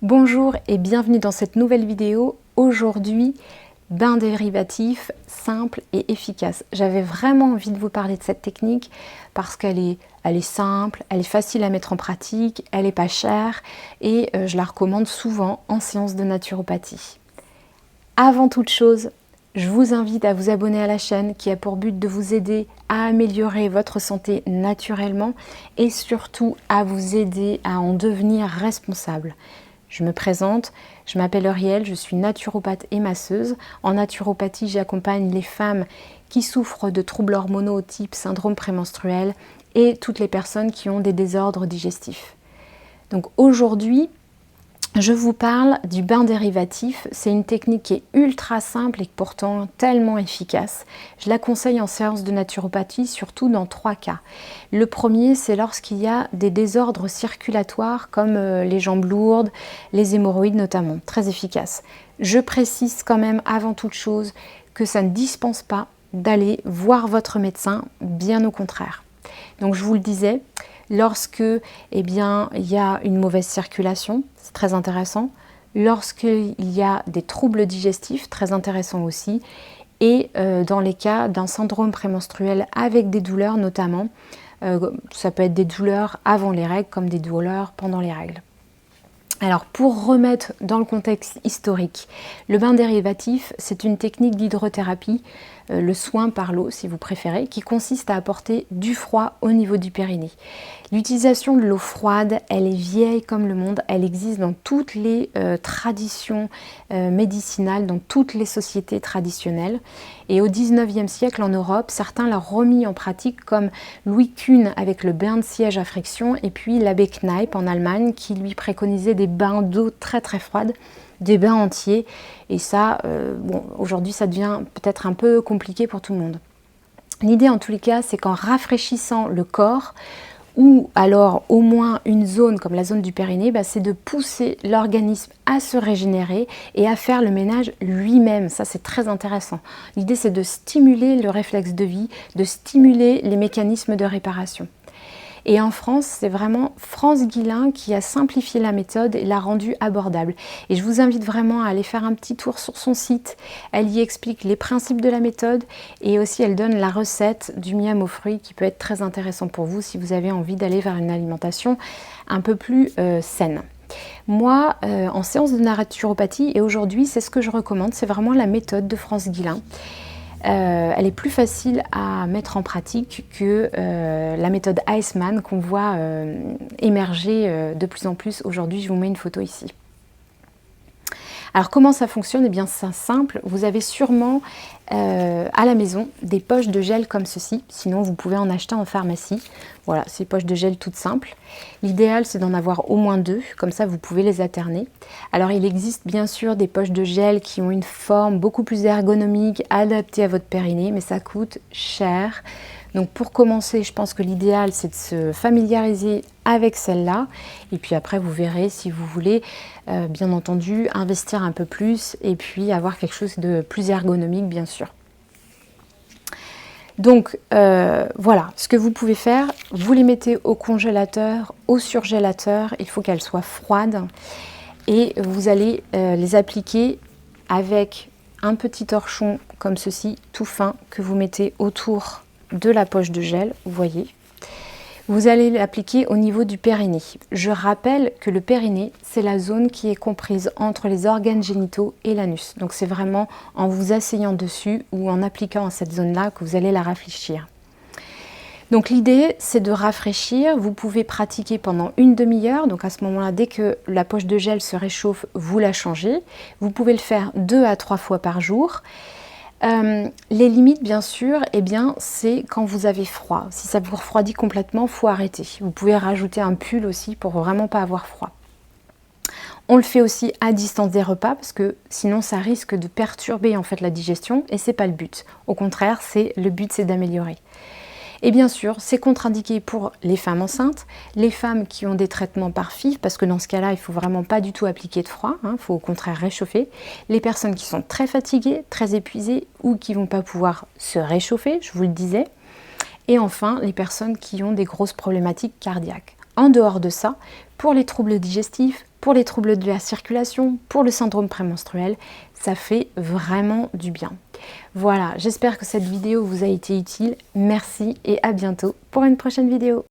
Bonjour et bienvenue dans cette nouvelle vidéo. Aujourd'hui, bain dérivatif simple et efficace. J'avais vraiment envie de vous parler de cette technique parce qu'elle est simple, elle est facile à mettre en pratique, elle n'est pas chère et je la recommande souvent en séance de naturopathie. Avant toute chose, je vous invite à vous abonner à la chaîne qui a pour but de vous aider à améliorer votre santé naturellement et surtout à vous aider à en devenir responsable. Je me présente, je m'appelle Euriel, je suis naturopathe et masseuse. En naturopathie, j'accompagne les femmes qui souffrent de troubles hormonaux type syndrome prémenstruel et toutes les personnes qui ont des désordres digestifs. Donc aujourd'hui, je vous parle du bain dérivatif. C'est une technique qui est ultra simple et pourtant tellement efficace. Je la conseille en séance de naturopathie, surtout dans 3 cas. Le premier, c'est lorsqu'il y a des désordres circulatoires comme les jambes lourdes, les hémorroïdes notamment. Très efficace. Je précise quand même avant toute chose que ça ne dispense pas d'aller voir votre médecin, bien au contraire. Donc je vous le disais, lorsque il y a une mauvaise circulation, c'est très intéressant. Lorsqu'il y a des troubles digestifs, très intéressant aussi. Et dans les cas d'un syndrome prémenstruel avec des douleurs notamment, ça peut être des douleurs avant les règles comme des douleurs pendant les règles. Alors pour remettre dans le contexte historique, le bain dérivatif, c'est une technique d'hydrothérapie, le soin par l'eau si vous préférez, qui consiste à apporter du froid au niveau du périnée. L'utilisation de l'eau froide, elle est vieille comme le monde, elle existe dans toutes les traditions médicinales, dans toutes les sociétés traditionnelles. Et au 19e siècle en Europe, certains l'ont remis en pratique comme Louis Kuhn avec le bain de siège à friction et puis l'abbé Kneipp en Allemagne qui lui préconisait des bains d'eau très très froide, des bains entiers. Et ça, aujourd'hui ça devient peut-être un peu compliqué pour tout le monde. L'idée en tous les cas, c'est qu'en rafraîchissant le corps, ou alors au moins une zone comme la zone du périnée, c'est de pousser l'organisme à se régénérer et à faire le ménage lui-même. Ça, c'est très intéressant. L'idée, c'est de stimuler le réflexe de vie, de stimuler les mécanismes de réparation. Et en France, c'est vraiment France Guillain qui a simplifié la méthode et l'a rendue abordable. Et je vous invite vraiment à aller faire un petit tour sur son site. Elle y explique les principes de la méthode et aussi elle donne la recette du miam aux fruits qui peut être très intéressant pour vous si vous avez envie d'aller vers une alimentation un peu plus saine. Moi, en séance de naturopathie, et aujourd'hui, c'est ce que je recommande, c'est vraiment la méthode de France Guillain. Elle est plus facile à mettre en pratique que la méthode Iceman qu'on voit émerger de plus en plus aujourd'hui. Je vous mets une photo ici. Alors comment ça fonctionne? Eh bien c'est simple, vous avez sûrement à la maison des poches de gel comme ceci, sinon vous pouvez en acheter en pharmacie. Voilà, ces poches de gel toutes simples. L'idéal c'est d'en avoir au moins 2, comme ça vous pouvez les alterner. Alors il existe bien sûr des poches de gel qui ont une forme beaucoup plus ergonomique, adaptée à votre périnée, mais ça coûte cher. Donc pour commencer, je pense que l'idéal c'est de se familiariser avec celle-là et puis après vous verrez si vous voulez bien entendu investir un peu plus et puis avoir quelque chose de plus ergonomique bien sûr. Donc voilà, ce que vous pouvez faire, vous les mettez au congélateur, au surgélateur, il faut qu'elles soient froides et vous allez les appliquer avec un petit torchon comme ceci, tout fin, que vous mettez autour de la poche de gel, vous voyez. Vous allez l'appliquer au niveau du périnée. Je rappelle que le périnée, c'est la zone qui est comprise entre les organes génitaux et l'anus. Donc c'est vraiment en vous asseyant dessus ou en appliquant à cette zone-là que vous allez la rafraîchir. Donc l'idée, c'est de rafraîchir. Vous pouvez pratiquer pendant une demi-heure. Donc à ce moment-là, dès que la poche de gel se réchauffe, vous la changez. Vous pouvez le faire 2 à 3 fois par jour. Les limites, bien sûr, c'est quand vous avez froid. Si ça vous refroidit complètement, il faut arrêter. Vous pouvez rajouter un pull aussi pour vraiment pas avoir froid. On le fait aussi à distance des repas parce que sinon ça risque de perturber en fait la digestion et c'est pas le but. Au contraire, le but c'est d'améliorer. Et bien sûr, c'est contre-indiqué pour les femmes enceintes, les femmes qui ont des traitements par FIV, parce que dans ce cas-là, il ne faut vraiment pas du tout appliquer de froid, il faut au contraire réchauffer. Les personnes qui sont très fatiguées, très épuisées ou qui ne vont pas pouvoir se réchauffer, je vous le disais. Et enfin, les personnes qui ont des grosses problématiques cardiaques. En dehors de ça, pour les troubles digestifs, pour les troubles de la circulation, pour le syndrome prémenstruel. Ça fait vraiment du bien. Voilà, j'espère que cette vidéo vous a été utile. Merci et à bientôt pour une prochaine vidéo.